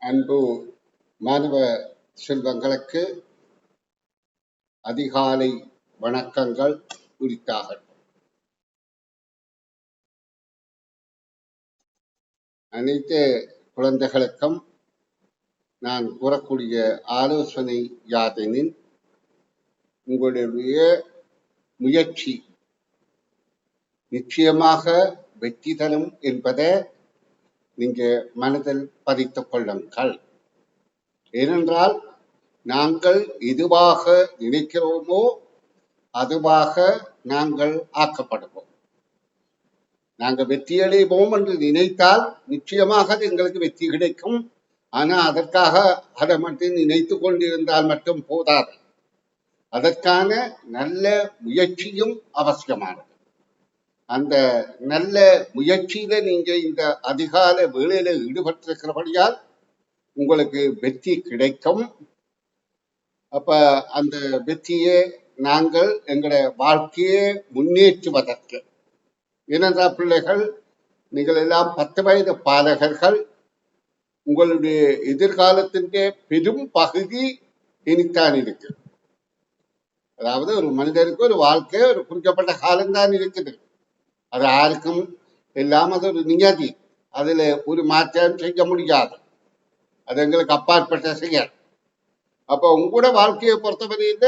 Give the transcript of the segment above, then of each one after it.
அன்பு மாணவ செல்வங்களுக்கு அதிகாலை வணக்கங்கள் உரித்தாகட்டும். அனைத்து குழந்தைகளுக்கும் நான் கூறக்கூடிய ஆலோசனை யாதெனில், உங்களுடைய முயற்சி நிச்சயமாக வெற்றி தரும் என்பதை நீங்க மனதில் பதித்துக் கொள்ளுங்கள். ஏனென்றால் நாங்கள் எதுவாக நினைக்கிறோமோ அதுவாக நாங்கள் ஆக்கப்படுவோம். நாங்கள் வெற்றியடைவோம் என்று நினைத்தால் நிச்சயமாக அது எங்களுக்கு வெற்றி கிடைக்கும். ஆனா அதற்காக அதை மட்டும் நினைத்து கொண்டிருந்தால் மட்டும் போதாது. அதற்கான நல்ல முயற்சியும் அவசியமானது. அந்த நல்ல முயற்சியில நீங்க இந்த அதிகால வேளையில ஈடுபட்டிருக்கிறபடியால் உங்களுக்கு வெற்றி கிடைக்கும். அப்ப அந்த வெற்றியை நாங்கள் எங்களுடைய வாழ்க்கையை முன்னேற்றுவதற்கு, ஏனென்றால் பிள்ளைகள் நீங்கள் எல்லாம் 10 வயது பாலகர்கள், உங்களுடைய எதிர்காலத்தின் பெரும் பகுதி இனித்தான் இருக்கு. அதாவது ஒரு மனிதருக்கு ஒரு வாழ்க்கை ஒரு குறிக்கப்பட்ட காலம்தான் இருக்குது. அது யாருக்கும் எல்லாம் அது ஒரு நியதி, அதுல ஒரு மாற்றம் செய்ய முடியாது. அது எங்களுக்கு அப்பாற்பட்ட செயல். அப்ப உங்களோட வாழ்க்கையை பொறுத்தவரையில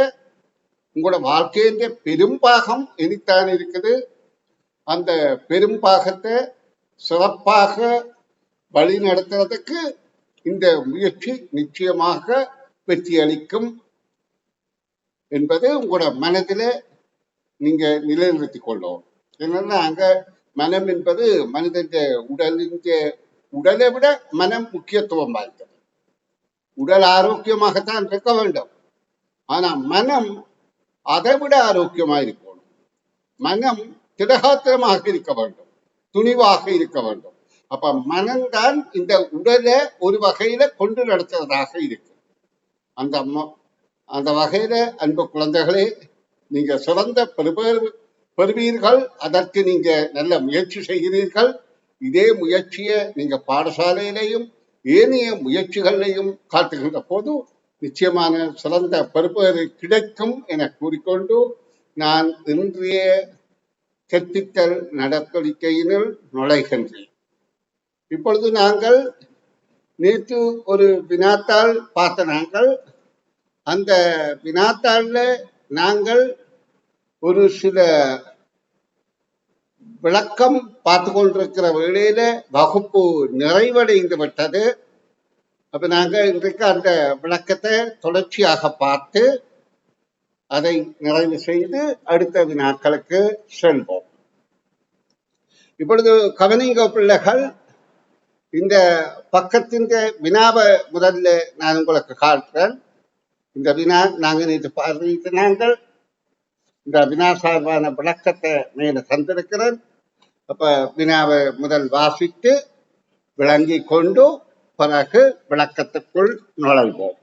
உங்களோட வாழ்க்கையின் பெரும்பாகம் இனித்தான் இருக்குது. அந்த பெரும்பாகத்தை சிறப்பாக வழி நடத்துறதுக்கு இந்த முயற்சி நிச்சயமாக வெற்றி அளிக்கும் என்பது உங்களோட மனதில நீங்க நிலைநிறுத்திக் கொள்ளும். என்னன்னா அங்க மனம் என்பது மனிதன் உடலை விட மனம் முக்கியத்துவம் வாய்ந்தது. உடல் ஆரோக்கியமாகத்தான் இருக்க வேண்டும், ஆனா மனம் அதை விட ஆரோக்கியமாக இருக்கணும். மனம் திடகாத்திரமாக இருக்க வேண்டும், துணிவாக இருக்க வேண்டும். அப்ப மனம்தான் இந்த உடலை ஒரு வகையில கொண்டு நடத்துவதாக இருக்கு. அந்த வகையில அன்பு குழந்தைகளே, நீங்க சிறந்த பெறுவீர்கள். அதற்கு நீங்க நல்ல முயற்சி செய்கிறீர்கள். இதே முயற்சியை நீங்க பாடசாலையிலையும் ஏனைய முயற்சிகளையும் காட்டுகின்ற போது நிச்சயமான சிறந்த பெறுபேறு கிடைக்கும் என கூறிக்கொண்டு நான் இன்றைய கற்பித்தல் நடவடிக்கையினுள் நுழைகின்றேன். இப்பொழுது நாங்கள் நேற்று ஒரு வினாத்தாள் பார்த்த நாங்கள் அந்த வினாத்தாள்ல நாங்கள் ஒரு சில விளக்கம் பார்த்து கொண்டிருக்கிற வேளையில வகுப்பு நிறைவடைந்து விட்டது. அப்ப நாங்க இன்றைக்கு அந்த விளக்கத்தை தொடர்ச்சியாக பார்த்து அதை நிறைவு செய்து அடுத்த வினாக்களுக்கு செல்வோம். இப்பொழுது கவனிங்க பிள்ளைகள், இந்த பக்கத்தின் வினாவை முதல்ல நான் உங்களுக்கு காட்டுறேன். இந்த வினா நாங்க நேற்று பார்வையிட்டு நாங்கள் இந்த வினா சார்பான விளக்கத்தை மேல தந்திருக்கிறேன். அப்ப வினாவை முதல் வாசித்து விளங்கி கொண்டு பிறகு விளக்கத்துக்குள் நுழைவோம்.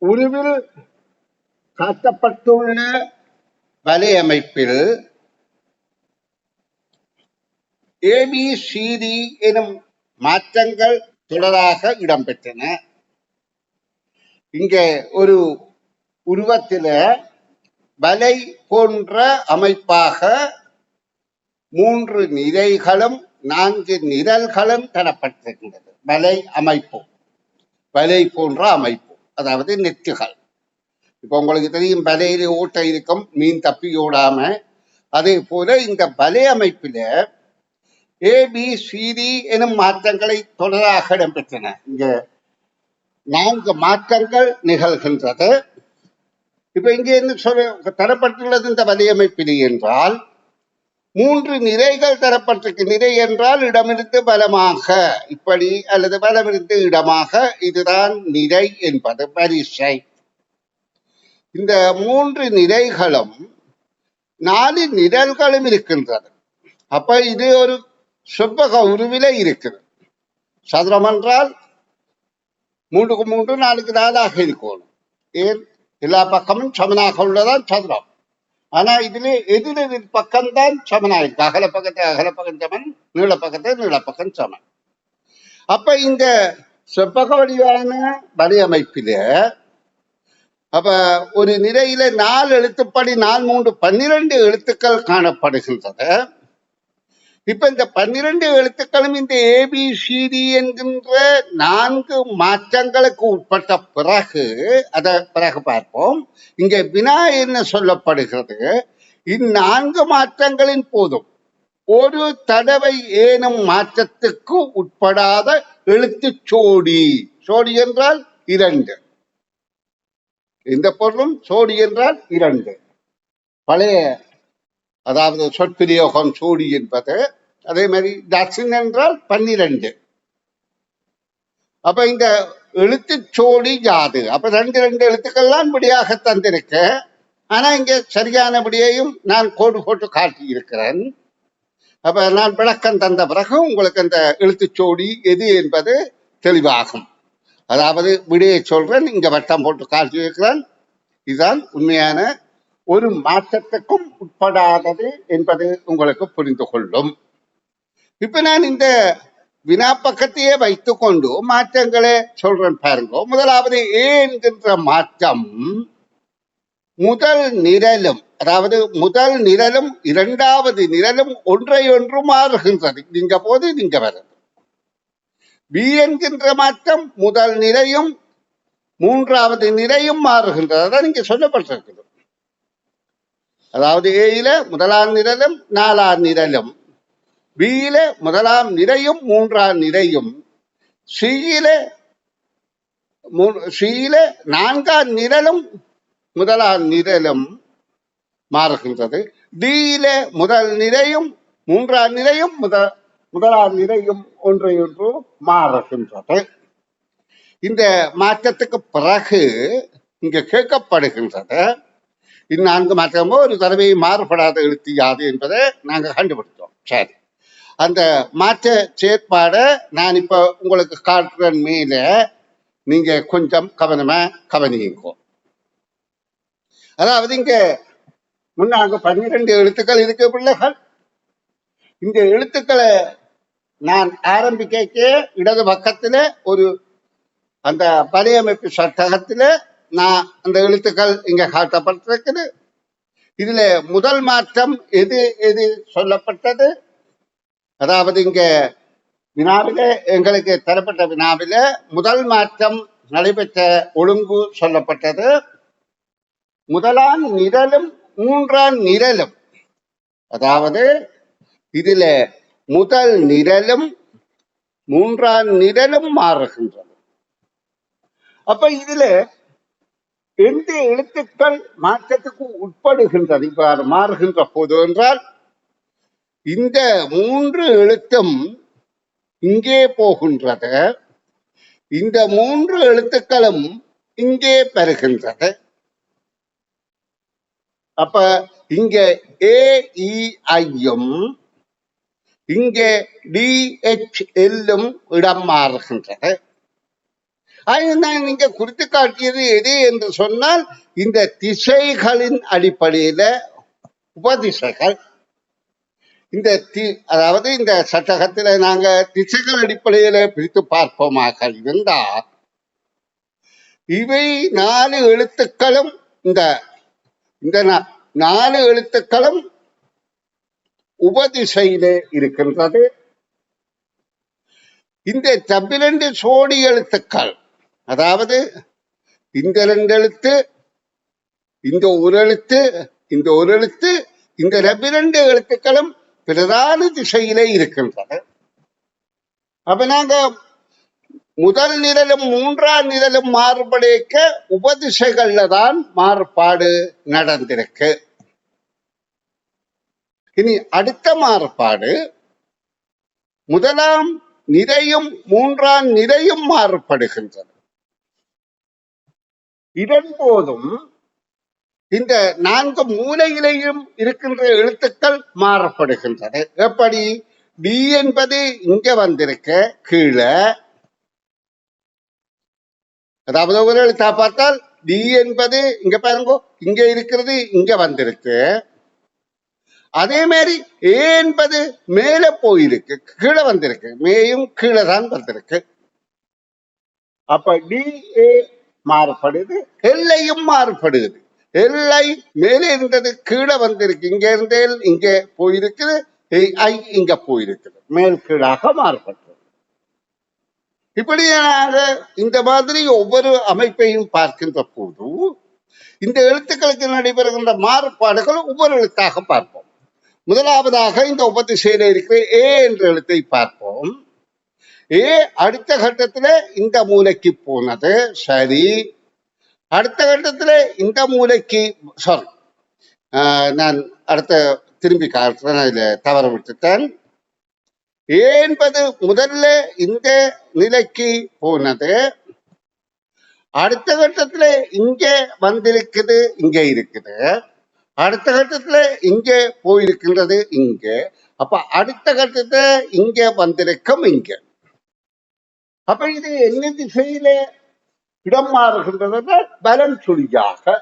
உருவில் காட்டப்பட்டுள்ள வலையமைப்பில் ABCD எனும் மாற்றங்கள் தொடராக இடம்பெற்றன. இங்கே ஒரு உருவத்தில வலை போன்ற அமைப்பாக 3 நிரைகளும் 4 நிரல்களும் தரப்பட்டிருக்கின்றது. வலை அமைப்பு, வலை போன்ற அமைப்பு, அதாவது நெட்டுகள். இப்ப உங்களுக்கு தெரியும், வலையில ஓட்டை இருக்கும், மீன் தப்பி ஓடாம. அதே போல இந்த வலை அமைப்பில ABCD எனும் மாற்றங்களை தொடராக இடம்பெற்றன. இங்க 4 மாற்றங்கள் நிகழ்கின்றது. இப்ப இங்க என்ன சொல்ல தரப்பட்டுள்ளது இந்த வலையமைப்பில் என்றால் 3 நிரைகள் தரப்பட்டிருக்கு. நிரை என்றால் இடமிருந்து பலமாக இப்படி அல்லது பலமிருந்து இடமாக, இதுதான் நிரை என்பது வரிசை. இந்த 3 நிரைகளும் 4 நிரல்களும் இருக்கின்றது. அப்ப இது ஒரு செவ்வக உருவில இருக்குது. சதுரம் என்றால் 3க்கு 3 4க்கு 4 இருக்கணும். ஏன் எல்லா பக்கமும் சமனாக உள்ளதான் சதுரம். ஆனா இதுல எதிரெதிர் பக்கம்தான் சமனாயிருக்கு. அகல பக்கத்தை அகல பக்கம் சமன், நீள பக்கத்தை நீள பக்கம் சமன். அப்ப இந்த செவ்வக வடிவான வலையமைப்பில அப்ப ஒரு நிலையில 4 எழுத்துப்படி 4 3 12 எழுத்துக்கள் காணப்படுகின்றன. இப்ப இந்த 12 எழுத்துக்களும் இந்த ஏபிசிடி என்கின்ற 4 மாற்றங்களுக்கு உட்பட்ட பிறகு அதை பிறகு பார்ப்போம். இங்க வினா என்ன சொல்லப்படுகிறது? இந்நான்கு மாற்றங்களின் போதும் ஒரு தடவை ஏனும் மாற்றத்துக்கு உட்படாத எழுத்து சோடி. சோடி என்றால் 2. இந்த பொருளும் சோடி என்றால் 2. பழைய அதாவது சொற்பிரயோகம் சோடி என்பது. அதே மாதிரி டசின் என்றால் 12. அப்ப இந்த எழுத்து சோடி யாது? அப்ப 2 எழுத்துக்கள்லாம் விடையாக தந்திருக்க. ஆனா இங்க சரியான விடையையும் நான் கோடு போட்டு காட்டி இருக்கிறேன். அப்ப நான் விளக்கம் தந்த பிறகு உங்களுக்கு அந்த எழுத்துச்சோடி எது என்பது தெளிவாகும். அதாவது விடையை சொல்றேன், இங்க வட்டம் போட்டு காட்டி இருக்கிறேன். இதுதான் உண்மையான ஒரு மாற்றத்துக்கும் உட்படாதது என்பது உங்களுக்கு புரிந்து கொள்ளும். இப்ப நான் இந்த வினா பக்கத்தையே வைத்துக் கொண்டு மாற்றங்களை சொல்றேன் பாருங்க. முதலாவது ஏ என்கின்ற மாற்றம் முதல் நிரலும், அதாவது முதல் நிரலும் இரண்டாவது நிரலும் ஒன்றை ஒன்று மாறுகின்றது. நீங்க போது நீங்க வருது. பி என்கின்ற மாற்றம் முதல் நிலையும் மூன்றாவது நிலையும் மாறுகின்றது. அதான் இங்க சொல்லப்பட்டிருக்குது. அதாவது ஏயில முதலாம் நிரலும் 4ஆம் நிரலும், பியில முதலாம் நிலையும் 3ஆம் நிலையும், சியில 4ஆம் நிரலும் முதலாம் நிரலும் மாறுகின்றது. டியில முதல் நிலையும் 3ஆம் நிலையும் முதலாம் நிலையும் ஒன்றை ஒன்று மாறுகின்றது. இந்த மாற்றத்துக்கு பிறகு இங்க கேட்கப்படுகின்றது இந்நான்கு மாற்றமோ ஒரு தடவை மாறுபடாத எழுத்து யாது என்பதை நாங்க கண்டுபிடித்தோம். சரி, அந்த மாற்ற செயற்பாடை நான் இப்ப உங்களுக்கு காட்டுறேன். மேல நீங்க கொஞ்சம் கவனமா கவனியுங்க. அதாவது இங்க முன்னாங்க 12 எழுத்துக்கள் இருக்கு பிள்ளைகள். இந்த எழுத்துக்களை நான் ஆரம்பிக்க இடது பக்கத்துல ஒரு அந்த வலையமைப்பு சட்டகத்துல நான் அந்த எழுத்துக்கள் இங்க காட்டப்பட்டிருக்குது. இதுல முதல் மாற்றம் எது எது சொல்லப்பட்டது? அதாவது இங்க வினாவில எங்களுக்கு தரப்பட்ட வினாவில முதல் மாற்றம் நடைபெற்ற ஒழுங்கு சொல்லப்பட்டது. முதலாம் நிரலும் 3ஆம் நிரலும், அதாவது இதுல முதல் நிரலும் 3ஆம் நிரலும் மாறுகின்றது. அப்ப இதுல எந்த எழுத்துக்கள் மாற்றத்துக்கு உட்படுகின்றது இவ்வாறு மாறுகின்ற போது என்றால், இந்த 3 எழுத்தும் இங்கே போகின்றது, இந்த 3 எழுத்துக்களும் இங்கே பெறுகின்றது. அப்ப இங்க ஏஇஐயும் இங்கே டிஹெச்எல்லும் இடம் மாறுகின்றது. நான் நீங்க குறித்து காட்டியது எது என்று சொன்னால், இந்த திசைகளின் அடிப்படையில உபதிசைகள். இந்த அதாவது இந்த சட்டகத்துல நாங்க திசைகள் அடிப்படையில பிரித்து பார்ப்போமாக இருந்தா, இவை 4 எழுத்துக்களும் இந்த 4 எழுத்துக்களும் உபதிசையிலே இருக்கின்றது. இந்த 12 சோடி எழுத்துக்கள், அதாவது இந்த 2 எழுத்து, இந்த ஒரு எழுத்து, இந்த ஒரு எழுத்து, இந்த 12 எழுத்துக்களும் பிரதான திசையிலே இருக்கின்றது. அப்ப நாங்க முதல் நிரலும் 3ஆம் நிரலும் மாறுபடைக்க உபதிசைகள்ல தான் மாறுபாடு நடந்திருக்கு. இனி அடுத்த மாறுபாடு, முதலாம் நிறையும் 3ஆம் நிறையும் மாறுபடுகின்றது. இதன் போதும் இந்த 4 மூலையிலையும் இருக்கின்ற எழுத்துக்கள் மாறுபடுகின்றன. எப்படி? டி என்பது இங்க வந்திருக்க கீழே, அதாவது ஒரு எழுத்தா பார்த்தால் டி என்பது இங்க பாருங்க, இங்க இருக்கிறது இங்க வந்திருக்கு. அதே மாதிரி ஏ என்பது மேல போயிருக்கு, கீழே வந்திருக்கு, மேயும் கீழே தான் வந்திருக்கு. அப்ப டிஏ மாறுபடுது, எல்லையும் மாறுபடுது. எல்லை மேலே இருந்தது கீழே வந்திருக்கு, இங்க இருந்தே இங்கே போயிருக்குது, ஐ இங்க போயிருக்குது, மேல் கீழாக மாறுபட்டது. இப்படியாக இந்த மாதிரி ஒவ்வொரு அமைப்பையும் பார்க்கின்ற போது இந்த எழுத்துக்களுக்கு நடைபெறுகின்ற மாறுபாடுகள் ஒவ்வொரு எழுத்தாக பார்ப்போம். முதலாவதாக இந்த உபதிசையில இருக்கிற ஏ என்ற எழுத்தை பார்ப்போம். ஏ அடுத்த கட்டத்துல இந்த மூலைக்கு போனது சரி. அடுத்த கட்டத்துல இந்த மூலைக்கு சாரி, நான் அடுத்த திரும்பி காட்டுறேன், இதுல தவற விட்டுட்டேன். ஏ என்பது முதல்ல இந்த நிலைக்கு போனது, அடுத்த கட்டத்துல இங்க வந்திருக்குது, இங்க இருக்குது. அடுத்த கட்டத்துல இங்க போயிருக்கின்றது இங்க. அப்ப அடுத்த கட்டத்துல இங்க வந்திருக்கும் இங்க. அப்ப இது என்ன திசையில இடம் மாறுகின்றது? பலம் சுழியாக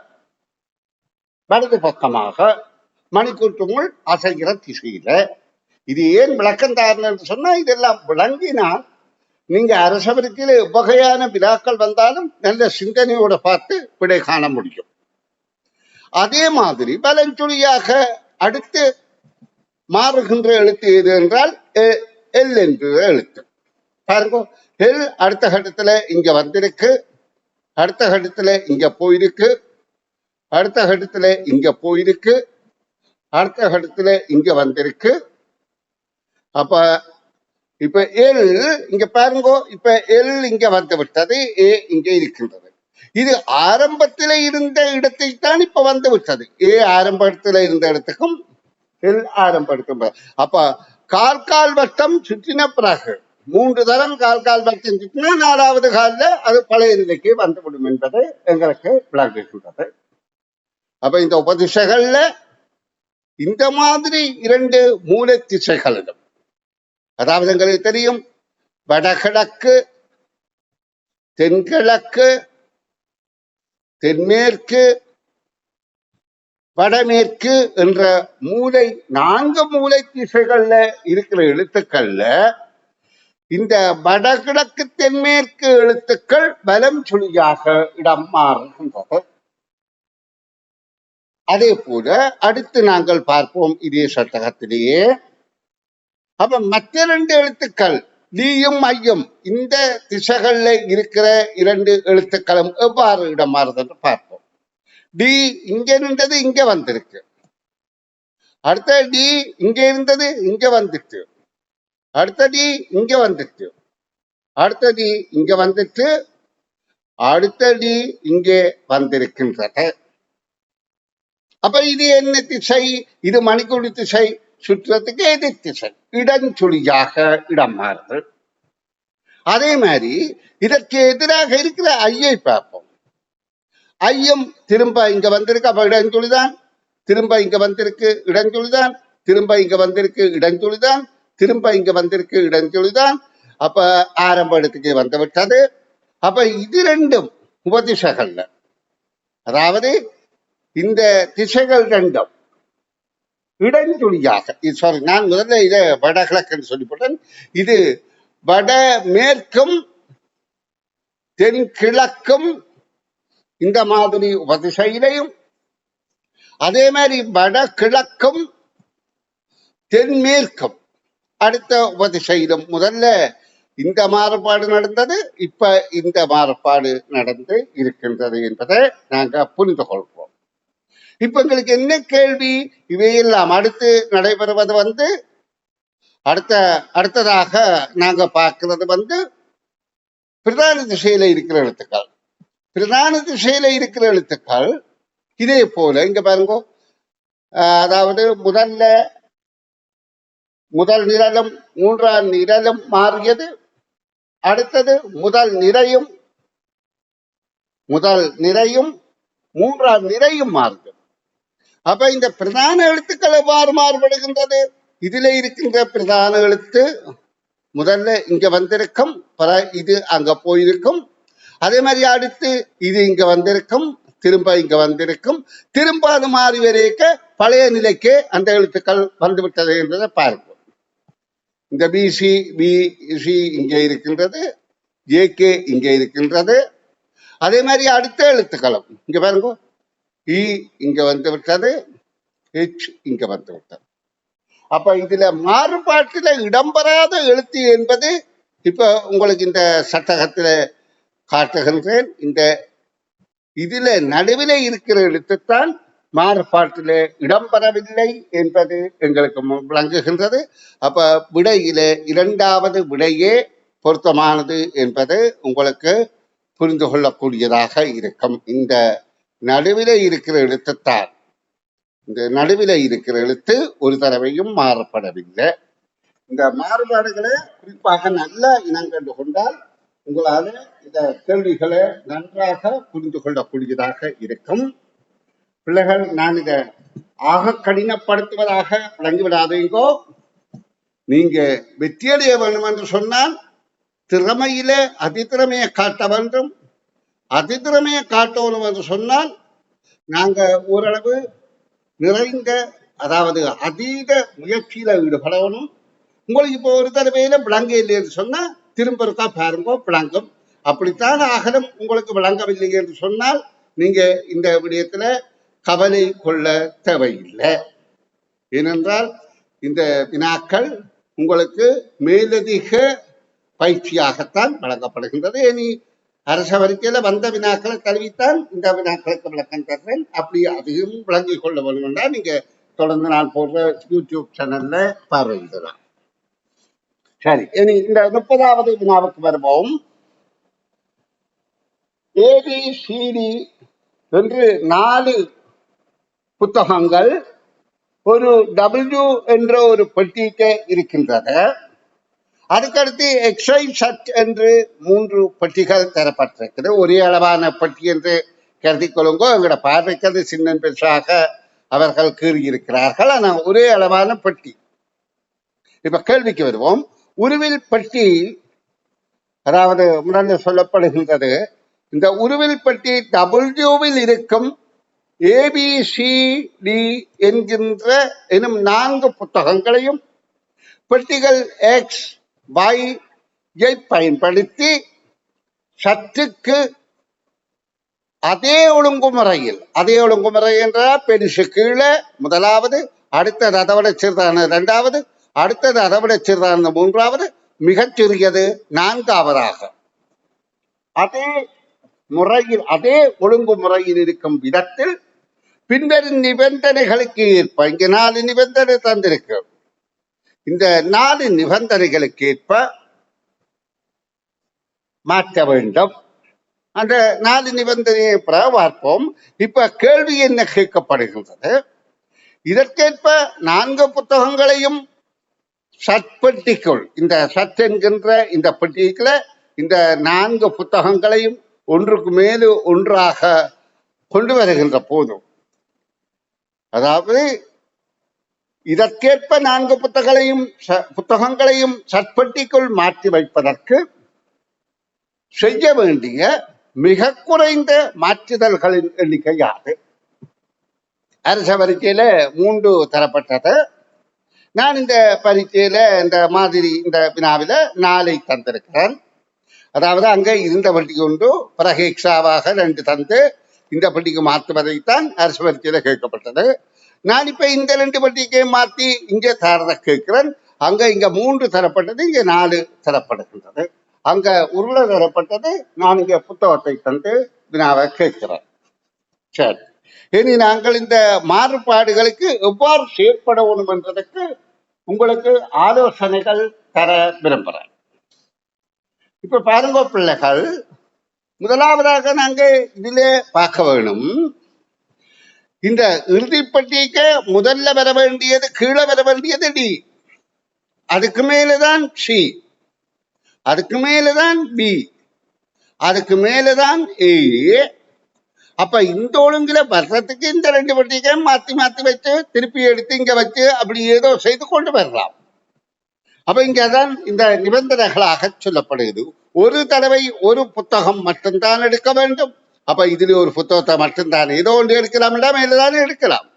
வலது பக்கமாக மணிக்கூட்டுமுள் அசைகிற திசையில. இது ஏன் விளக்கம் தாருன்னு சொன்னா, இதெல்லாம் விளங்கினால் நீங்க அரசவருக்கில் வகையான விழாக்கள் வந்தாலும் நல்ல சிந்தனையோட பார்த்து விடை காண முடியும். அதே மாதிரி பலஞ்சுழியாக அடுத்து மாறுகின்ற எழுத்து எது என்றால் எல் என்ற எழுத்து. பாருங்க, எல் அடுத்த கட்டத்துல இங்க வந்திருக்கு, அடுத்த கட்டத்துல இங்க போயிருக்கு, அடுத்த கட்டத்துல இங்க போயிருக்கு, அடுத்த கட்டத்துல இங்க வந்திருக்கு. அப்ப இப்ப எல் இங்க பாருங்க, இப்ப எல் இங்க வந்து விட்டது, ஏ இங்க இருக்கின்றது. இது ஆரம்பத்தில இருந்த இடத்தை தான் இப்ப வந்து விட்டது. ஏ ஆரம்பத்துல இருந்த இடத்துக்கும் எல் ஆரம்பம். அப்ப கால் வட்டம் சுற்றின பிறகு 3 தரம் கால் வட்டம் சுற்றினா 4வது காலில் அது பழைய நிலைக்கு வந்துவிடும் என்பது எங்களுக்கு விளங்குகின்றது. அப்ப இந்த உபதிசைகள்ல இந்த மாதிரி 2 மூல திசைகளிலும், அதாவது எங்களுக்கு தெரியும் வடகிழக்கு, தென்கிழக்கு, தென்மேற்கு, வடமேற்கு என்ற 4 மூலை திசைகள்ல இருக்கிற எழுத்துக்கள்ல இந்த வடகிழக்கு தென்மேற்கு எழுத்துக்கள் பலம் சுழியாக இடம் மாறுகின்றது. அதே போல அடுத்து நாங்கள் பார்ப்போம் இதே சட்டகத்திலேயே. அப்ப மற்ற 2 எழுத்துக்கள் டியும் ஐயும் இந்த திசைகள்ல இருக்கிற 2 எழுத்துக்களும் எவ்வாறு இடம் மாறுது என்று பார்ப்போம். டி இங்க இருந்தது இங்க வந்திருக்கு, அடுத்த டி இங்க இருந்தது இங்க வந்துட்டு, அடுத்த டி இங்க வந்துட்டு, அடுத்த டி இங்க வந்துட்டு, அடுத்த டி இங்கே வந்திருக்கின்றது. அப்ப இது என்ன திசை? இது மணிக்குழி திசை, சுற்றத்துக்கு எதிர் திசை, இடஞ்சுழியாக இடம் மாறுது. அதே மாதிரி இதற்கு எதிராக இருக்கிற ஐயை பார்ப்போம். ஐயம் திரும்ப இங்க வந்திருக்கு, அப்ப இடஞ்சுழிதான். திரும்ப இங்க வந்திருக்கு, இடஞ்சுழிதான். திரும்ப இங்க வந்திருக்கு, இடஞ்சுழிதான். திரும்ப இங்க வந்திருக்கு, இடஞ்சுழிதான். அப்ப ஆரம்ப இடத்துக்கு வந்து விட்டது. அப்ப இது 2 உபதிசைகள்ல, அதாவது இந்த திசைகள் 2 இடஞ்சுழியாக, சாரி நான் முதல்ல இதை வடகிழக்குன்னு சொல்லி போட்டேன். இது வட மேற்கும் தென்கிழக்கும் இந்த மாதிரி உபதிசையிலையும், அதே மாதிரி வடகிழக்கும் தென்மேற்கும் அடுத்த உபதிசையிலும் முதல்ல இந்த மாறுபாடு நடந்தது, இப்ப இந்த மாறுபாடு நடந்து இருக்கின்றது என்பதை நாங்க புரிந்து கொள்வோம். இப்ப எங்களுக்கு என்ன கேள்வி? இவையெல்லாம் அடுத்து நடைபெறுவது அடுத்ததாக நாங்க பார்க்கிறது பிரதான திசையில இருக்கிற எழுத்துக்கள். பிரதான திசையில இருக்கிற எழுத்துக்கள் இதே போல இங்க பாருங்க, அதாவது முதல் நிரலும் 3ஆம் நிரலும் மாறியது. அடுத்தது முதல் நிறையும் 3ஆம் நிறையும் மாறுது. அப்ப இந்த பிரதான எழுத்துக்கள் எவ்வாறு மாறுபடுகின்றது? இதுல இருக்கின்ற பிரதான எழுத்து முதல்ல இங்க வந்திருக்கும், இது அங்க போயிருக்கும். அதே மாதிரி அடுத்து இது இங்க வந்திருக்கும், திரும்ப இங்க வந்திருக்கும், திரும்ப அது மாறி வரைக்க பழைய நிலைக்கு அந்த எழுத்துக்கள் வந்துவிட்டது என்பதை பார்ப்போம். இந்த பிசி பிசி இங்கே இருக்கின்றது, ஜேகே இங்கே இருக்கின்றது. அதே மாதிரி அடுத்த எழுத்துக்களும் இங்க பாருங்க, இ இங்க வந்து விட்டது, ஹெச் இங்க வந்து விட்டது. அப்ப இதுல மாறுபாட்டில இடம்பெறாத எழுத்து என்பது இப்ப உங்களுக்கு இந்த சட்டகத்துல காட்டுகின்றேன். இந்த இதுல நடுவில் இருக்கிற எழுத்துத்தான் மாறுபாட்டில இடம்பெறவில்லை என்பது எங்களுக்கு விளங்குகின்றது. அப்ப விடையில இரண்டாவது விடையே பொருத்தமானது என்பது உங்களுக்கு புரிந்து கொள்ளக்கூடியதாக இருக்கும். இந்த நடுவில் இருக்கிற எழுத்துத்தான், இந்த நடுவில் இருக்கிற எழுத்து ஒரு தடவையும் மாறுபடவில்லை. இந்த மாறுபாடுகளை குறிப்பாக நல்ல இனங்கண்டு கொண்டால் உங்களால இந்த கேள்விகளை நன்றாக புரிந்து கொள்ளக்கூடியதாக இருக்கும். பிள்ளைகள், நான் இதை ஆக கடினப்படுத்துவதாக விளங்கிவிடாதீங்கோ. நீங்க வெற்றியடைய வேண்டும் என்று சொன்னால் திறமையில அதிதிறமையை காட்ட வேண்டும். அதிதிறமையை காட்டணும் என்று சொன்னால் நாங்க ஓரளவு நிறைந்த, அதாவது அதீத முயற்சியில ஈடுபடணும். உங்களுக்கு இப்போ ஒரு தடவையில விளங்க இல்லைன்னு சொன்னா திரும்ப இருக்கா பாருங்க, விளங்கும். அப்படித்தான் அகலம் உங்களுக்கு விளங்கவில்லை என்று சொன்னால் நீங்க இந்த விடயத்துல கவலை கொள்ள தேவையில்லை. ஏனென்றால் இந்த வினாக்கள் உங்களுக்கு மேலதிக பயிற்சியாகத்தான் வழங்கப்படுகின்றது. இனி அரச வரிக்கையில வந்த வினாக்களை தழுவித்தான் இந்த வினாக்களுக்கு விளக்கம் தர்றேன். அப்படி அதையும் விளங்கிக் கொள்ள வேண்டும் என்றால் நீங்க தொடர்ந்து நான் போடுற யூடியூப் சேனல்ல பார்வையிடலாம். சரி, இனி இந்த 30வது வினாவுக்கு வருவோம். ஏபிசிடி என்று 4 புத்தகங்கள் ஒரு டபிள்யூ என்ற ஒரு பெட்டிக்கு இருக்கின்றது. அதுக்கடுத்து எக்ஸை சட் என்று 3 பெட்டிகள் தரப்பட்டிருக்கிறது. ஒரே அளவான பெட்டி என்று கருதி கொள்ளுங்கோ. எங்களோட பார்வைக்கு அது சின்ன பெருசாக அவர்கள் கீறியிருக்கிறார்கள். ஆனால் ஒரே அளவான பெட்டி. இப்ப கேள்விக்கு வருவோம். உருவில் பெட்டி, அதாவது முதல்ல சொல்லப்படுகின்றது, இந்த உருவில் பெட்டி டபிள்யூவில் இருக்கும் ஏபிசிடி என்கின்ற எனும் 4 புத்தகங்களையும் பெட்டிகள் எக்ஸ் y பயன்படுத்தி சற்றுக்கு அதே ஒழுங்குமுறையில், அதே ஒழுங்குமுறை என்றால் பெருசு கீழே முதலாவது, அடுத்தது அதை விட சிறிதான 2வது, அடுத்தது அதை விட சிறிதான 3வது, மிகச்சிறியது 4வதாக அதே முறையில், அதே ஒழுங்குமுறையில் இருக்கும் விதத்தில் பின்வரும் நிபந்தனைகளுக்கு ஏற்ப, இங்க 4 நிபந்தனை தந்திருக்கு. இந்த 4 நிபந்தனைகளுக்கு ஏற்ப மாற்ற வேண்டும். அந்த 4 நிபந்தனையை பார்ப்போம். இப்ப கேள்வி என்ன கேட்கப்படுகின்றது? இதற்கேற்ப 4 புத்தகங்களையும் சட்பெட்டிக்குள், இந்த சட் என்கின்ற இந்த பெட்டிக்குள்ள இந்த 4 புத்தகங்களையும் ஒன்றுக்கு மேலும் ஒன்றாக கொண்டு வருகின்ற போதும், அதாவது இதற்கேற்ப 4 புத்தகங்களையும் சட்பெட்டிக்குள் மாற்றி வைப்பதற்கு செய்ய வேண்டிய மிக குறைந்த மாற்றுதல்களின் எண்ணிக்கை யாது? அரச பரீட்சையில 3 தரப்பட்டது. நான் இந்த பரீட்சையில இந்த மாதிரி இந்த வினாவில 4 தந்திருக்கிறேன். அதாவது அங்க இருந்த பட்டிக்கு ஒன்று, பிறகு எக்ஸாவாக 2 தந்து இந்த பட்டிக்கு மாற்றுவதைத்தான் அரச பரீட்சையில கேட்கப்பட்டது. நான் இப்ப இந்த 2 பட்டிக்கையும் மாற்றி இங்கே தரத கேட்கிறேன். அங்க இங்க 3 தரப்பட்டது, இங்க 4 தரப்படுகின்றது. அங்க உருளை தரப்பட்டது, நான் இங்க புத்தகத்தை தந்து வினாவை கேட்கிறேன். சரி, இனி நாங்கள் இந்த மாறுபாடுகளுக்கு எவ்வாறு செயற்படணும் என்றதுக்கு உங்களுக்கு ஆலோசனைகள் தர விரும்புகிறேன். இப்ப பாருங்க பிள்ளைகள், முதலாவதாக நாங்க இதிலே பார்க்க வேணும், இந்த இறுதிப்பட்டிக்கு முதல்ல வர வேண்டியது, கீழே வர வேண்டியது டி, அதுக்கு மேலதான் சி, அதுக்கு மேலதான் பி, அதுக்கு மேலதான் ஏ. அப்ப இந்த ஒழுங்குல வர்றதுக்கு இந்த 2 பட்டிக்கையும் மாத்தி மாத்தி வச்சு திருப்பி எடுத்து இங்க வச்சு அப்படி ஏதோ செய்து கொண்டு வரலாம். அப்ப இங்கதான் இந்த நிபந்தனைகளாக சொல்லப்படுகிறது. ஒரு தடவை ஒரு புத்தகம் மட்டும்தான் எடுக்க வேண்டும். அப்ப இதுல ஒரு புத்தகத்தை மட்டும்தான் ஏதோ ஒன்று எடுக்கலாம், மேலதானே எடுக்கலாம்.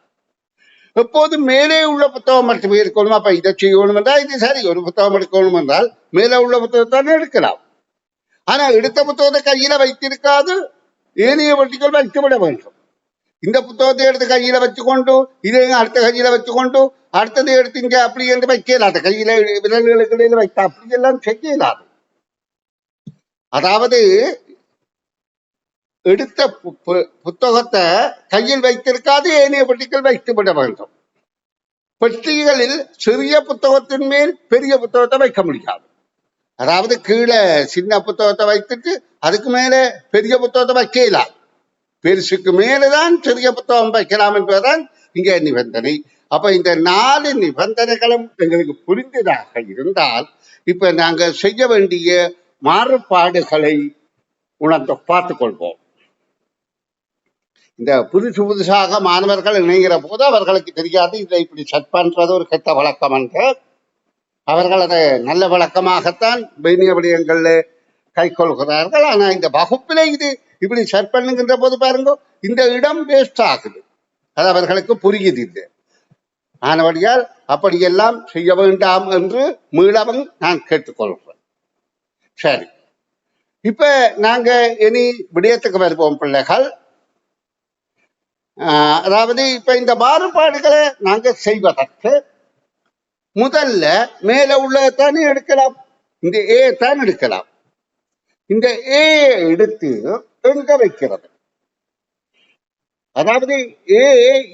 எப்போதும் மேலே உள்ள புத்தகம் மட்டுமே இருக்கணும். அப்ப இதை செய்யணும் என்றால் இது சரி, ஒரு புத்தகம் எடுக்கணும் என்றால் மேலே உள்ள புத்தகத்தானே எடுக்கலாம். ஆனா எடுத்த புத்தகத்தை கையில வைத்திருக்காது ஏனைய வட்டிகள் வைக்கப்பட வேண்டும். இந்த புத்தகத்தை எடுத்து கையில வச்சுக்கொண்டு இதை அடுத்த கையில வச்சுக்கொண்டு அடுத்ததை எடுத்து இங்க அப்படி என்று வைக்கலாது, கையில விரல்களுக்கு இடையில வைக்க அப்படி எல்லாம் செய்யலாது. அதாவது எடுத்த புத்தகத்தை கையில் வைத்திருக்காது ஏனைய பெட்டிகள் வைத்துவிட வேண்டும். பெட்டிகளில் சிறிய புத்தகத்தின் மேல் பெரிய புத்தகத்தை வைக்க முடியாது. அதாவது கீழே சின்ன புத்தகத்தை வைத்துட்டு அதுக்கு மேல பெரிய புத்தகத்தை வைக்கலாம். பெருசுக்கு மேலதான் சிறிய புத்தகம் வைக்கலாம் என்பதுதான் இங்கே நிபந்தனை. அப்ப இந்த 4 நிபந்தனைகளும் எங்களுக்கு புரிந்ததாக இருந்தால் இப்ப நாங்க செய்ய வேண்டிய மாறுபாடுகளை உணர்ந்து பார்த்துக் கொள்வோம். இந்த புதுசாக மாணவர்கள் இணைகிற போது அவர்களுக்கு தெரியாது இதை இப்படி செட் பண்றது ஒரு கெட்ட வழக்கம் என்று. அவர்கள் அதை நல்ல வழக்கமாகத்தான் பெய்னிய விடயங்கள்ல கை கொள்கிறார்கள். ஆனா இந்த வகுப்பில இது இப்படி செட் பண்ணுகின்ற போது பாருங்க இந்த இடம் வேஸ்ட் ஆகுது, அது அவர்களுக்கு புரியுது இல்லை. ஆனபடியால் அப்படியெல்லாம் செய்ய வேண்டாம் என்று மீளவும் நான் கேட்டுக்கொள்கிறேன். சரி, இப்ப நாங்க இனி விடயத்துக்கு வருவோம் பிள்ளைகள். அதாவது இப்ப இந்த மாறுபாடுகளை நாங்க செய்வதற்கு முதல்ல மேல உள்ளதானே எடுக்கலாம், இந்த ஏ தான் எடுக்கலாம். இந்த ஏ எடுத்து எங்க வைக்கிறது? அதாவது ஏ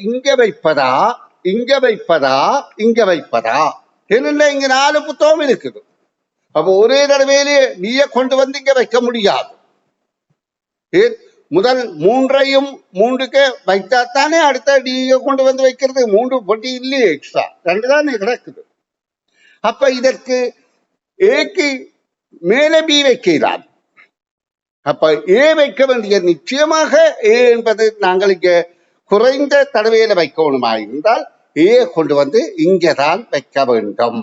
இங்க வைப்பதா இங்க வைப்பதா இங்க வைப்பதா? இல்ல இங்க 4 புத்தகம் இருக்குது. அப்ப ஒரே தடவையிலே நீய கொண்டு வந்து இங்க வைக்க முடியாது. முதல் 3ஐயும் 3க்கு வைத்தாத்தானே அடுத்த நீய கொண்டு வந்து வைக்கிறது. 3 பொட்டி இல்லையே, எக்ஸ்ட்ரா 2 தானே கிடக்குது. அப்ப இதற்கு ஏக்கு மேல பி வைக்கிறார். அப்ப ஏ வைக்க வேண்டிய நிச்சயமாக ஏ என்பது நாங்கள் இங்க குறைந்த தடவையில வைக்கணுமா இருந்தால் ஏ கொண்டு வந்து இங்கதான் வைக்க வேண்டும்.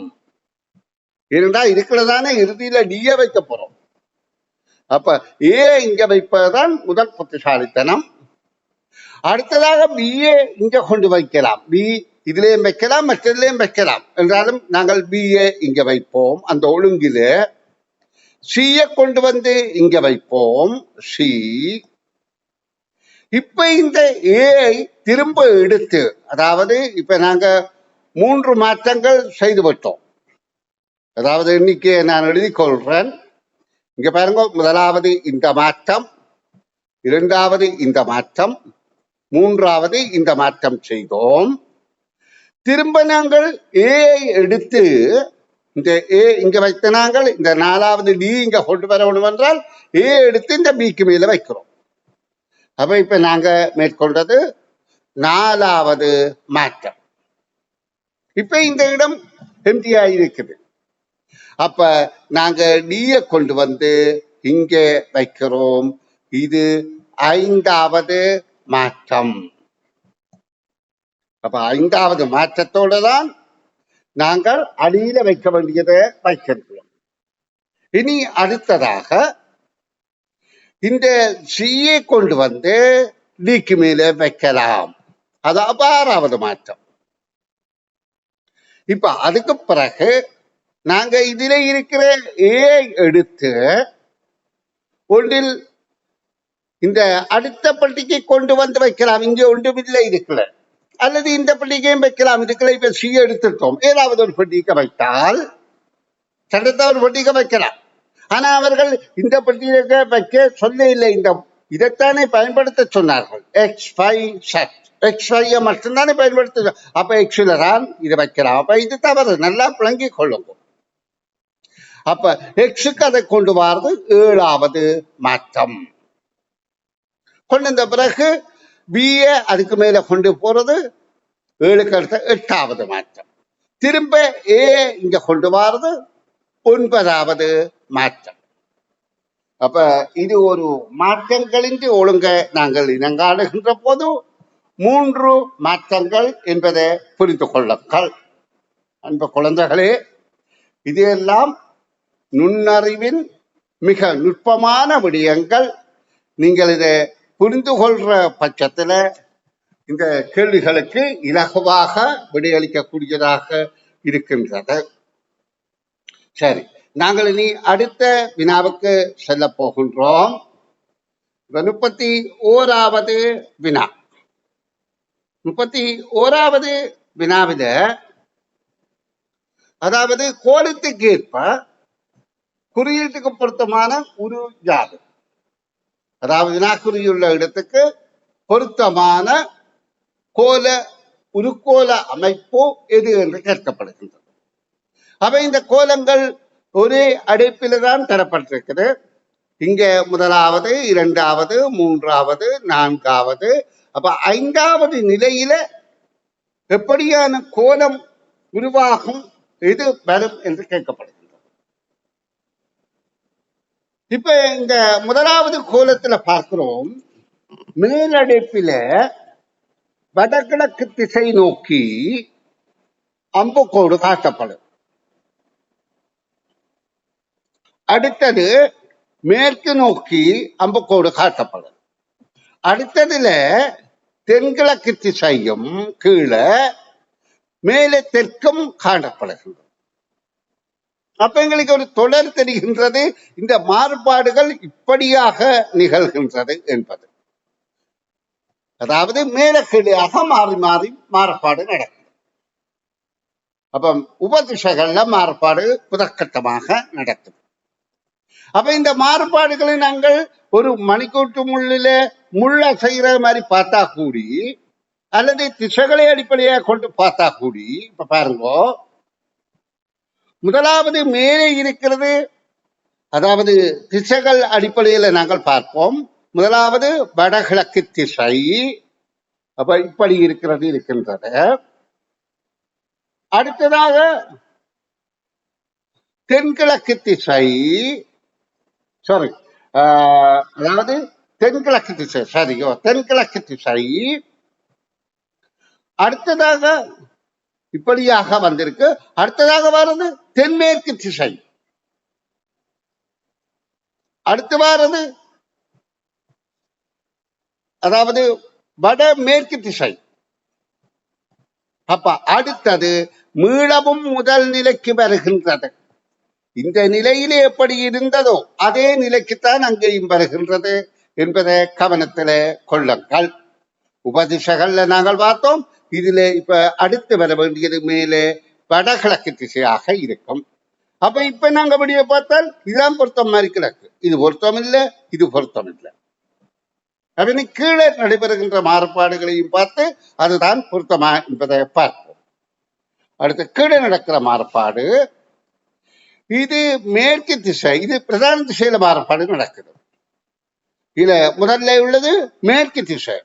இருந்தால் இருக்கிறதானே இறுதியில டிய வைக்க போறோம். அப்ப ஏ இங்க வைப்பதுதான் முதல் புத்திசாலித்தனம். அடுத்ததாக பிஏ இங்க கொண்டு வைக்கலாம். பி இதுலயும் வைக்கலாம், மற்றதுலயும் வைக்கலாம். என்றாலும் நாங்கள் பிஏ இங்க வைப்போம். அந்த ஒழுங்கில சிய கொண்டு வந்து இங்க வைப்போம், சி. இப்ப இந்த ஏ திரும்ப எடுத்து, அதாவது இப்ப நாங்க 3 மாற்றங்கள் செய்து விட்டோம். அதாவது இன்னைக்கு நான் எழுதி கொள்றேன். இங்க பாருங்க, முதலாவது இந்த மாற்றம், 2வது இந்த மாற்றம், 3வது இந்த மாற்றம் செய்தோம். திரும்ப நாங்கள் ஏ எடுத்து இந்த ஏ இங்க வைத்த நாங்கள் இந்த 4வது டி இங்க கொண்டு வரணும் என்றால் ஏ எடுத்து இந்த பிக்கு மேல வைக்கிறோம். அப்ப இப்ப நாங்க மேற்கொண்டது 4வது மாற்றம். இப்ப இந்த இடம் எம்டியா இருக்குது. அப்ப நாங்க டிய கொண்டு வந்து இங்க வைக்கிறோம். இது 5வது மாற்றம். அப்ப 5வது மாற்றத்தோட தான் நாங்கள் அடியில வைக்க வேண்டியதை வைக்கிறோம். இனி அடுத்ததாக இந்த சியை கொண்டு வந்து டிக்கு மேல வைக்கலாம். அது 6வது மாற்றம். இப்ப அதுக்கு பிறகு நாங்க இதுல இருக்கிற ஏ எடுத்து ஒன்றில் இந்த அடுத்த பட்டிக்கு கொண்டு வந்து வைக்கலாம். இங்க ஒன்றுமில்லை இருக்குல்ல, அல்லது இந்த பட்டிகையும் வைக்கலாம். இதுக்குள்ள இப்ப சி எடுத்துட்டோம். ஏதாவது ஒரு பட்டிகை வைத்தால் சட்டத்தை ஒரு பட்டிகை வைக்கலாம். ஆனா அவர்கள் இந்த பட்டிகை வைக்க சொல்ல இல்லை. இந்த இதைத்தானே பயன்படுத்த சொன்னார்கள். X5 மட்டும்தானே பயன்படுத்த. அப்ப எக்ஸ்ல தான் இதை வைக்கலாம். அப்ப இது தவறு, நல்லா விளங்கி கொள்ளுங்க. அப்ப எக்ஸுக்கு அதை கொண்டு வர்றது 7வது மாற்றம். கொண்டு வந்த பிறகு பிஏ அதுக்கு மேல கொண்டு போறது 7க்கு அடுத்த 8வது மாற்றம். திரும்ப ஏ இங்க கொண்டு வர்றது 9வது மாற்றம். அப்ப இது ஒரு மாற்றங்களின் ஒழுங்க நாங்கள் இனங்காணுகின்ற போது 3 மாற்றங்கள் என்பதை புரிந்து கொள்ளுங்கள். அன்பு குழந்தைகளே, இதெல்லாம் நுண்ணறிவின் மிக நுட்பமான விடயங்கள். நீங்கள் இதை புரிந்து கொள்ற பட்சத்துல இந்த கேள்விகளுக்கு இலகுவாக விடையளிக்கக்கூடியதாக இருக்கின்றது. சரி, நாங்கள் இனி அடுத்த வினாவுக்கு செல்ல போகின்றோம். 31வது வினா. 31வது வினாவில அதாவது கோலத்துக்கு ஏற்ப குறியீட்டுக்கு பொருத்தமான உரு யாது? அதாவது வினாக்குறியுள்ள இடத்துக்கு பொருத்தமான கோல உருக்கோல அமைப்பு எது என்று கேட்கப்படுகின்றது. அவை இந்த கோலங்கள் ஒரே அடைப்பில தான் தரப்பட்டிருக்கிறது. இங்க முதலாவது, இரண்டாவது, மூன்றாவது, நான்காவது, அப்ப 5வது நிலையில எப்படியான கோலம் உருவாகும், எது வரும் என்று கேட்கப்படுகின்றது. இப்ப இந்த முதலாவது கோலத்துல பார்க்கிறோம், மேலடைப்பில வடகிழக்கு திசை நோக்கி அம்புக்கோடு காட்டப்படும். அடுத்தது மேற்கு நோக்கி அம்புக்கோடு காட்டப்படும். அடுத்ததுல தென்கிழக்கு திசையும் கீழே மேலே தெற்கும் காணப்படுகின்றது. அப்ப எங்களுக்கு ஒரு தொடர் தெரிகின்றது, இந்த மாறுபாடுகள் இப்படியாக நிகழ்கின்றது என்பது. அதாவது மேல கீழாக மாறி மாறி மாறுபாடு நடக்கும். அப்ப உபதிசைகள்ல மாறுபாடு புதக்கட்டமாக நடக்கும். அப்ப இந்த மாறுபாடுகளை நாங்கள் ஒரு மணிக்கூட்டு முள்ளில முள்ள செய்கிற மாதிரி பார்த்தா கூடி, அல்லது திசைகளை அடிப்படையாக கொண்டு பார்த்தா கூடி, இப்ப பாருங்க, முதலாவது மேலே இருக்கிறது, அதாவது திசைகள் அடிப்படையில் நாங்கள் பார்ப்போம். முதலாவது வடகிழக்கு திசை, அப்ப இப்படி இருக்கின்றது. அடுத்ததாக தென்கிழக்கு திசை, சாரி, அதாவது தென்கிழக்கு திசை, சரியோ, தென்கிழக்கு திசை. அடுத்ததாக இப்படியாக வந்திருக்கு. அடுத்ததாக வருது தென்மேற்கு திசை. அடுத்து வருது அதாவது வடமேற்கு திசை. அப்ப அடுத்தது மீளவும் முதல் நிலைக்கு வருகின்றது. இந்த நிலையிலே எப்படி இருந்ததோ அதே நிலைக்குத்தான் அங்கேயும் வருகின்றது என்பதை கவனத்துல கொள்ளுங்கள். உபதிசைகள்ல நாங்கள் பார்த்தோம். இதுல இப்ப அடுத்து வர வேண்டியது மேலே வடகிழக்கு திசையாக இருக்கும். அப்ப இப்ப நாங்க அப்படியே பார்த்தால் இதுதான் பொருத்தம் மாதிரி கிழக்கு, இது பொருத்தம் இல்லை, இது பொருத்தம் இல்லை. அப்ப கீழே நடைபெறுகின்ற மாறுபாடுகளையும் பார்த்து அதுதான் பொருத்தமா என்பதை பார்ப்போம். அடுத்து கீழே நடக்கிற மாறுபாடு, இது மேற்கு திசை, இது பிரதான திசையில மாறுபாடு நடக்குது. இதுல முதல்ல உள்ளது மேற்கு திசை,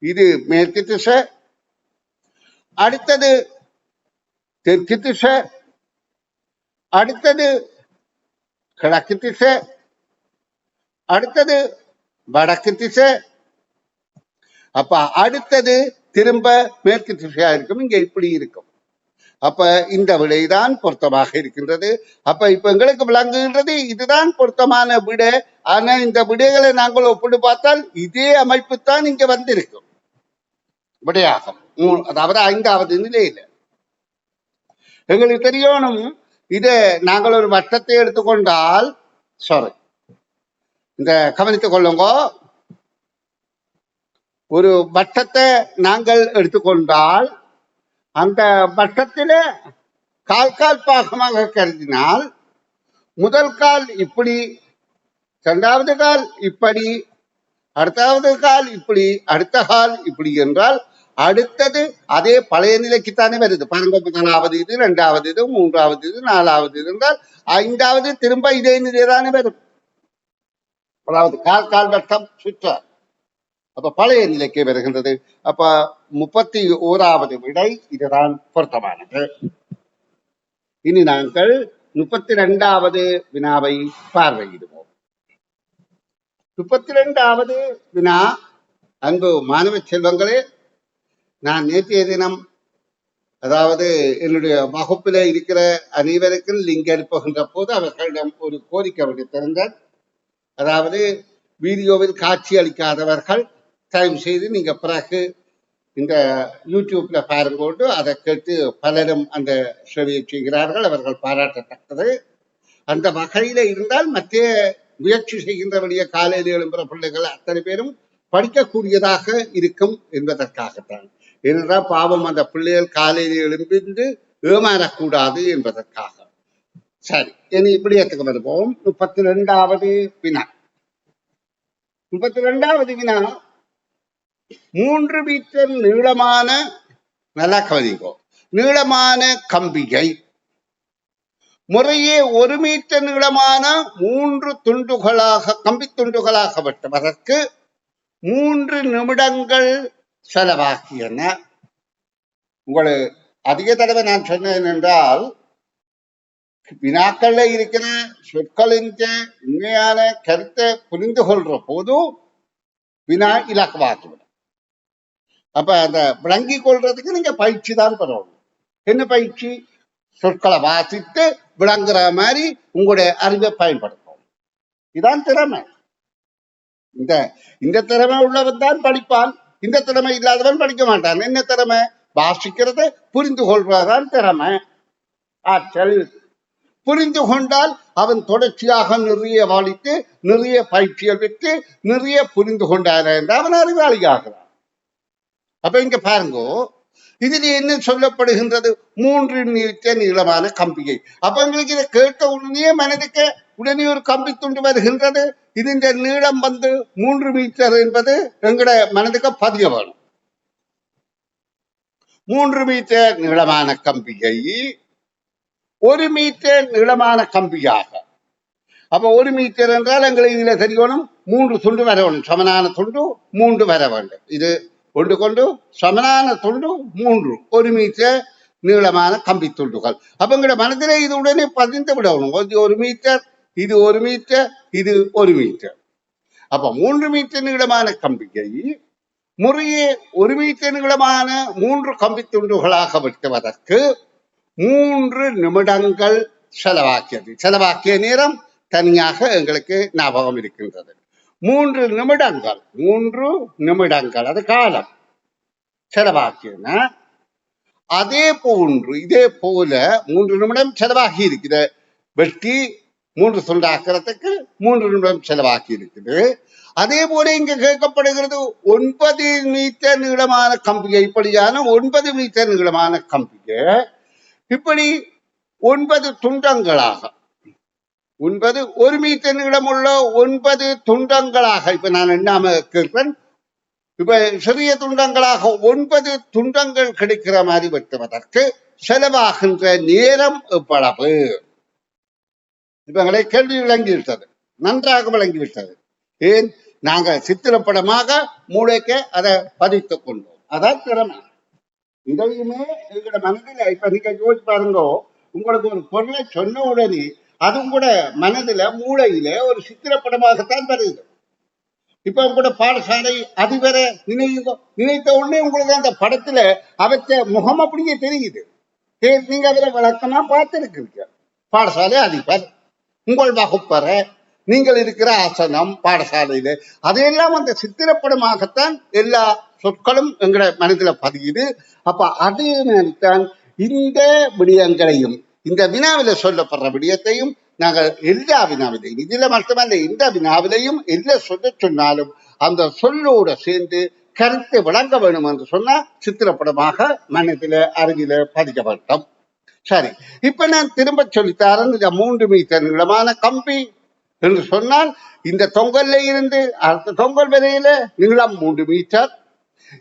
இது மேற்கு திசை. அடுத்தது தெற்கு திசை, அடுத்தது கிழக்கு திசை, அடுத்தது வடக்கு திசை. அப்ப அடுத்தது திரும்ப மேற்கு திசையா இருக்கும். இங்க இப்படி இருக்கும். அப்ப இந்த விடைதான் பொருத்தமாக இருக்கின்றது. அப்ப இப்ப எங்களுக்கு விளங்குகின்றது இதுதான் பொருத்தமான விடை. ஆனா இந்த விடைகளை நாங்கள் ஒப்பிட்டு பார்த்தால் இதே அமைப்பு தான் இங்க வந்திருக்கும் விடையாகும். அதாவது 5வது நிலையில எங்களுக்கு தெரியணும். இதை நாங்கள் ஒரு வட்டத்தை எடுத்துக்கொண்டால், சாரி, இந்த கவனித்துக் கொள்ளுங்க, ஒரு வட்டத்தை நாங்கள் எடுத்துக்கொண்டால் அந்த வட்டத்தில கால் கால் பாகமாக கருதினால் முதல் கால் இப்படி, இரண்டாவது கால் இப்படி, அடுத்தாவது கால் இப்படி, அடுத்த கால் இப்படி என்றால் அடுத்தது அதே பழைய நிலைக்குத்தானே வருது. பாருங்க, முதலாவது இது, இரண்டாவது இது, மூன்றாவது இது, நாலாவது இது என்றால் 5வது திரும்ப இதே நிலைதானே வரும். அதாவது கால் கால் வட்டம் சுற்ற, அப்ப பழைய நிலைக்கு வருகின்றது. அப்ப 31வது விடை இதுதான் பொருத்தமானது. இனி நாங்கள் 32வது வினாவை பார்வையிடுவோம். 32வது வினா, அன்பு மாணவ செல்வங்களே, நான் நேற்றைய தினம், அதாவது என்னுடைய வகுப்பில் இருக்கிற அனைவருக்கும் லிங்க் அனுப்புகின்ற போது அவர்களிடம் ஒரு கோரிக்கை விடுத்திருந்தேன். அதாவது வீடியோவில் காட்சி அளிக்காதவர்கள் தயவு செய்து நீங்க பிறகு இந்த யூடியூப்ல பாருங்கோண்டு அதை கேட்டு பலரும் அந்த சேவையை செய்கிறார்கள். அவர்கள் பாராட்டத்தக்கது. அந்த வகையில இருந்தால் மற்ற முயற்சி செய்கின்றபடிய காலையில் எழும்புற பிள்ளைகள் அத்தனை பேரும் படிக்கக்கூடியதாக இருக்கும் என்பதற்காகத்தான். ஏனென்றால் பாவம் அந்த பிள்ளைகள் காலையில் எழும்பிந்து ஏமாறக்கூடாது என்பதற்காக. சரி, இனி இப்படியத்துக்கு வருவோம். 32வது வினா. 32வது வினா, 3 மீட்டர் நீளமான, நல்லா கவனிங்கோ, நீளமான கம்பியை முறையே 1 மீட்டர் நீளமான 3 துண்டுகளாக, கம்பி துண்டுகளாக வெட்டுவதற்கு 3 நிமிடங்கள் செலவாகியன. உங்களுக்கு அதிக தடவை நான் சொன்னேன் என்றால், வினாக்கள்ல இருக்கிற சொற்களின் உண்மையான கருத்தை புரிந்து கொள்ற போது வினா இலக்குவாக்கிவிடும். அப்ப அந்த விளங்கி கொள்றதுக்கு நீங்க பயிற்சி தான் பெறணும். என்ன பயிற்சி? சொற்களை வாசித்து விளங்குற மாதிரி உங்களுடைய அறிவை பயன்படுத்தும். இதான் திறமை. இந்த இந்த திறமை உள்ளவன் தான் படிப்பான், இந்த திறமை இல்லாதவன் படிக்க மாட்டான். என்ன திறமை? வாசிக்கிறத புரிந்து கொள்வதுதான் திறமை, ஆற்றல். புரிந்து கொண்டால் அவன் தொடர்ச்சியாக நிறைய வாழித்து நிறைய பயிற்சிகள் பெற்று நிறைய புரிந்து கொண்டார் என்று அவன் அறிவாளியாகிறான். அப்ப இங்க பாருங்கோ, இதில் என்ன சொல்லப்படுகின்றது? 3 மீட்டர் நீளமான கம்பியை. அப்ப எங்களுக்கு இதை கேட்ட உடனே மனதுக்கு உடனே ஒரு கம்பி துண்டு வருகின்றது. இதன் நீளம் 3 மீட்டர் என்பது எங்கட மனதுக்கு பதிய வேணும். 3 மீட்டர் நீளமான கம்பியை 1 மீட்டர் நீளமான கம்பியாக. அப்ப 1 மீட்டர் என்றால் எங்களுக்கு இதுல தெரியணும் 3 துண்டு வர வேண்டும். சமனான துண்டு 3 வர வேண்டும். இது ஒன்று கொண்டு சமனான துண்டு 3, 1 மீட்டர் நீளமான கம்பி துண்டுகள். அப்ப எங்கட மனதிலே இது உடனே பதிந்து விடணும். 1 மீட்டர், இது 1 மீட்டர், இது 1 மீட்டர். அப்ப 3 மீட்டர் நீளமான கம்பியை முறையே 1 மீட்டர் நீளமான 3 கம்பி துண்டுகளாக வெட்டுவதற்கு 3 நிமிடங்கள் செலவாக்கியது. செலவாக்கிய நேரம் தனியாக எங்களுக்கு ஞாபகம் இருக்கின்றது. 3 நிமிடங்கள், 3 நிமிடங்கள் அது காலம் செலவாக்கின. அதே போன்று இதே போல 3 நிமிடம் செலவாகி இருக்குது. வெட்டி 3 துண்டாக்கிறதுக்கு 3 நிமிடம் செலவாக்கி இருக்குது. அதே போல இங்க கேட்கப்படுகிறது 9 மீட்டர் நீளமான கம்பியை, இப்படியான 9 மீட்டர் நீளமான கம்பியை இப்படி 9 துண்டங்களாக, 9 1 மீட்டர் நீளமுள்ள 9 துண்டங்களாக, இப்ப நான் எண்ணாம கேட்கிறேன், இப்ப சிறிய துண்டங்களாக 9 துண்டங்கள் கிடைக்கிற மாதிரி வெட்டுவதற்கு செலவாகின்ற நேரம் எவ்வளவு? இப்ப எங்களை கேள்வி விளங்கிவிட்டது, நன்றாக விளங்கிவிட்டது. ஏன்? நாங்க சித்திரப்படமாக மூளைக்கு அதை பதித்துக் கொண்டோம். அதான் திறமை. இதையுமே எங்களோட மனதில இப்ப நீங்க யோசிச்சு பாருங்க, உங்களுக்கு ஒரு பொருளை சொன்ன உடனே அதுவும் கூட மனதில மூளையில ஒரு சித்திரப்படமாகத்தான் வருது. இப்ப உங்களோட பாடசாலை அதிபரை நினைத்த உடனே உங்களுக்கு அந்த படத்துல அவற்ற முகம் அப்படியே தெரியுது. நீங்க அதுல வழக்கமா பார்த்திருக்கீங்க. பாடசாலை அதிபர், உங்கள் வகுப்பறை, நீங்கள் இருக்கிற ஆசனம் பாடசாலையில, அதையெல்லாம் அந்த சித்திரப்படமாகத்தான் எல்லா சொற்களும் எங்கட மனதில பதியுது. அப்ப அதே மாதிரித்தான் இந்த விடயங்களையும், இந்த வினாவில சொல்லப்படுற விடயத்தையும் நாங்கள் எல்லா வினாவிலையும், இதுல மட்டுமல்ல இந்த வினாவிலையும் எல்ல சொல்ல சொன்னாலும் அந்த சொல்லோட சேர்ந்து கருத்தை விளங்க வேணும் என்று சொன்னா சித்திரப்படமாக மனதில அறிவில பதிக்கப்பட்டோம். சரி, இப்ப நான் திரும்ப சொல்லித்தாரன். இந்த 3 மீட்டர் நீளமான கம்பி என்று சொன்னால் இந்த தொங்கல்ல இருந்து அடுத்த தொங்கல் வரையில நீளம் 3 மீட்டர்.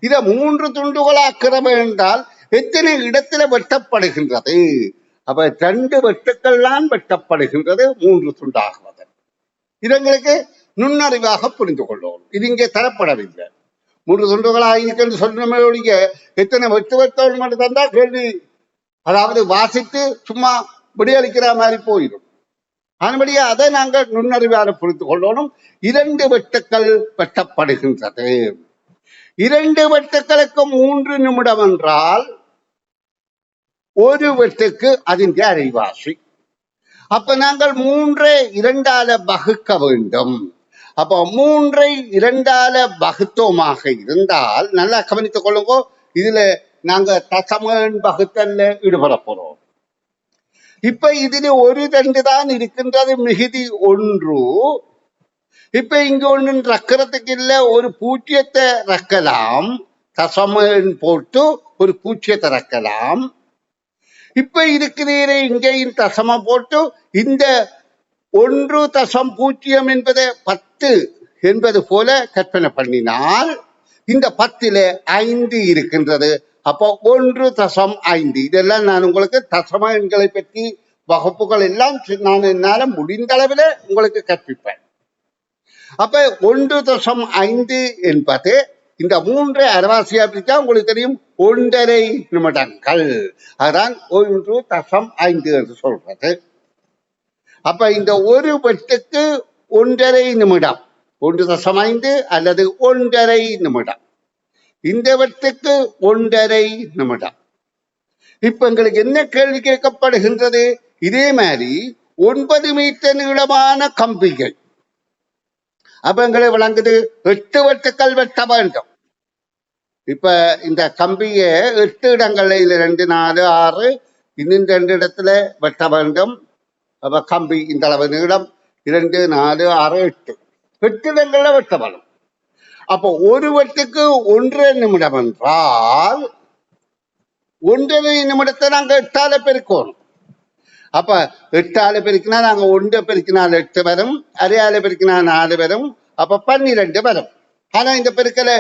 இதை 3 துண்டுகளாக்கிற என்றால் எத்தனை இடத்துல வெட்டப்படுகின்றது? அப்ப 2 வெட்டுக்கள்லாம் வெட்டப்படுகின்றது 3 துண்டாகுவது. இது எங்களுக்கு நுண்ணறிவாக புரிந்து கொள்ளும். இது இங்கே தரப்படவில்லை. 3 துண்டுகளாக இருக்குன்னு சொன்னமே ஒழிய எத்தனை வெட்டோடு மட்டும் தந்தா கேள்வி, அதாவது வாசித்து சும்மா விடியளிக்கிற மாதிரி போயிடும். அதன்படியே அதை நாங்கள் நுண்ணறிவாக புரிந்து கொள்ளணும். 2 வெட்டுக்கள் வெட்டப்படுகின்றது. 2 வெட்டுக்களுக்கு 3 நிமிடம் என்றால் ஒரு வெட்டுக்கு அதன் அரைவாசி. அப்ப நாங்கள் 3ஐ 2ஆல வகுக்க வேண்டும். அப்ப 3ஐ 2ஆல வகுத்தோமாக இருந்தால் நல்லா கவனித்துக் கொள்ளுங்க. இதுல நாங்க தசமன் வகுத்தல்ல ஈடுபட போறோம். இப்ப இதுல ஒரு ரெண்டு தான் இருக்கின்றது, மிகுதி ஒன்று. இப்ப இங்க ஒண்ணு ரக்கிறதுக்கு இல்ல, ஒரு பூஜ்ஜியத்தை ரக்கலாம், தசமன் போட்டு ஒரு பூஜ்ஜியத்தை ரக்கலாம். இப்ப இருக்கிற இங்கேயும் தசமம் போட்டு இந்த 1.0 என்பதை 10 என்பது போல கற்பனை பண்ணினால் இந்த 10ல 5 இருக்கின்றது. அப்போ 1.5. இதெல்லாம் நான் உங்களுக்கு தசம எண்களை பற்றி வகுப்புகள் எல்லாம் நான் என்னால முடிந்த அளவில் உங்களுக்கு கற்பிப்பேன். அப்ப 1.5 என்பது இந்த 3 அரைவாசியா பிரிச்சா உங்களுக்கு தெரியும் 1.5 நிமிடங்கள். அதான் 1.5 என்று சொல்றது. அப்ப இந்த ஒரு வெட்டுக்கு 1.5 நிமிடம், 1.5 அல்லது 1.5 நிமிடம். இந்த வெட்டுக்கு 1.5 நிமிடம். இப்ப எங்களுக்கு என்ன கேள்வி கேட்கப்படுகின்றது? இதே மாதிரி 9 மீட்டர் நீளமான கம்பிகள். அப்ப எங்களை விளங்குது 8 வெட்டுக்கள் வெட்ட வேண்டும். இப்ப இந்த கம்பியை 8 இடங்கள்ல 2, 4, 6 இன்னும் 2 இடத்துல வெட்ட வேண்டும். அப்ப கம்பி இந்த அளவு நீளம் 2, 4, 6, 8 இடங்கள்ல வெட்ட வேண்டும். அப்போ ஒரு வெட்டுக்கு 1.5 நிமிடம் என்றால் 1.5 நிமிடத்தை நாங்க 8ஆல பெருக்கணும். அப்ப 8ஆல பெருக்கினா நாங்க 1 பெருக்கினால் 8 வரும், அரையால பெருக்கினா 4 வரும், அப்ப 12 வரும். ஆனா இந்த பெருக்கல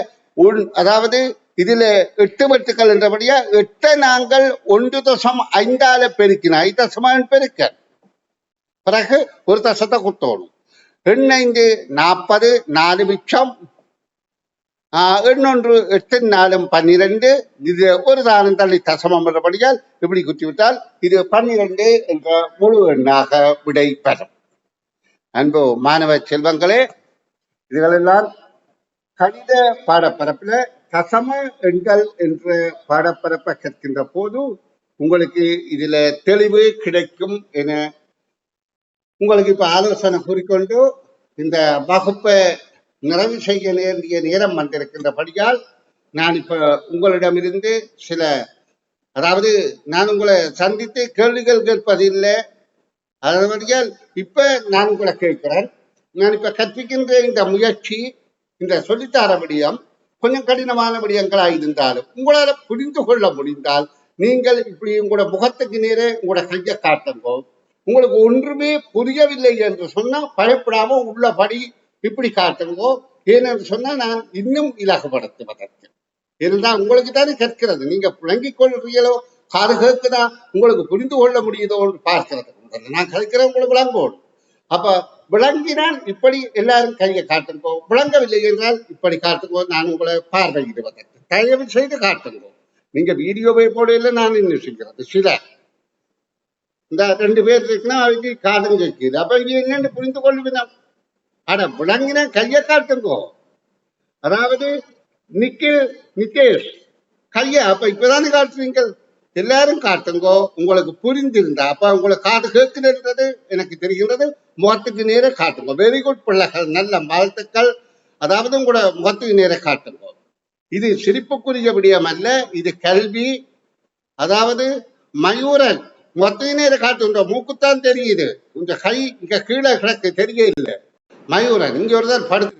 அதாவது இதுல 8 வெட்டுக்கள் என்றபடியா 8 நாங்கள் 1.5ஆல பெருக்கினா தசமன் பெருக்க பிறகு ஒரு தசத்தை குத்தணும். 8 40, 4 மிச்சம், 8 8 12. இது ஒரு தானம் தள்ளி தசமம் என்றபடியால் இப்படி குத்திவிட்டால் இது 12 என்ற முழு எண்ணாக விடை பெறும். அன்பு மாணவ செல்வங்களே, இதுகளெல்லாம் கணித பாடப்பரப்புல தசம எண்கள் என்ற பாடப்பரப்பை கற்கின்ற போது உங்களுக்கு இதுல தெளிவு கிடைக்கும் என உங்களுக்கு இப்ப ஆலோசனை கூறிக்கொண்டு இந்த வகுப்பை நிறைவு செய்ய வேண்டிய நேரம் வந்திருக்கின்றபடியால் நான் இப்ப உங்களிடமிருந்து சில, அதாவது நான் உங்களை சந்தித்து கேள்விகள் கேட்பது இல்லை, அதன்படியால் இப்ப நான் உங்களை கேட்கிறேன். நான் இப்ப கற்பிக்கின்ற இந்த முயற்சி, இந்த சொல்லித்தார விடயம் கொஞ்சம் கடினமான விடயங்களாக இருந்தாலும் உங்களால புரிந்து கொள்ள முடிந்தால் நீங்கள் இப்படி உங்களோட முகத்துக்கு நேரே உங்களோட கையை காட்டுங்கோ. உங்களுக்கு ஒன்றுமே புரியவில்லை என்று சொன்னா பயப்படாம உள்ளபடி இப்படி காட்டுங்கோ. ஏனென்று சொன்னா நான் இன்னும் இலகுபடுத்துவதற்கு. ஏனென்றால் உங்களுக்கு தானே கற்கிறது, நீங்க விளங்கிக் கொள்றீங்களோ, காது கேட்குதா, உங்களுக்கு புரிந்து கொள்ள முடியுதோ பார்க்கிறதுக்கு நான் கற்கிறேன், உங்களுக்கு விளங்கோடு. அப்ப விளங்கினால் இப்படி எல்லாரும் கையை காட்டுங்கோ, விளங்கவில்லை என்றால் இப்படி காட்டுங்கோ. நான் உங்களை பார்வையிடுவதற்கு தயவு செய்து காட்டுங்கோ. நீங்க வீடியோவை போடையில நான் இன்னும் செய்கிறது சில இந்த 2 பேர் இருக்குன்னா அவருக்கு காதும் கேட்குது. அப்ப இங்க என்னன்னு புரிந்து கொள்ளுவினா ஆனா விளங்கினா கையை காட்டுங்கோ. அதாவது நிக்கேஷ் கைய அப்ப இப்பதானே காட்டுறீங்க, எல்லாரும் காட்டுங்கோ. உங்களுக்கு புரிந்திருந்தா அப்ப உங்களுக்கு காது கேட்குதுன்றது எனக்கு தெரிகின்றது, முகத்துக்கு நேர காட்டுங்க. வெரி குட் பிள்ளைகள், நல்ல வாழ்த்துக்கள். அதாவது உங்களோட முகத்துக்கு நேர காட்டுங்க. இது சிரிப்புக்குரிய விடயம் அல்ல, இது கல்வி. அதாவது மயூரன் முகத்துக்கு நேர காட்டுங்க, மூக்குத்தான் தெரியுது, உங்க கை இங்க கீழே கிடக்கு தெரிய இல்லை. மயூரன் இங்க ஒருதான் படுத்து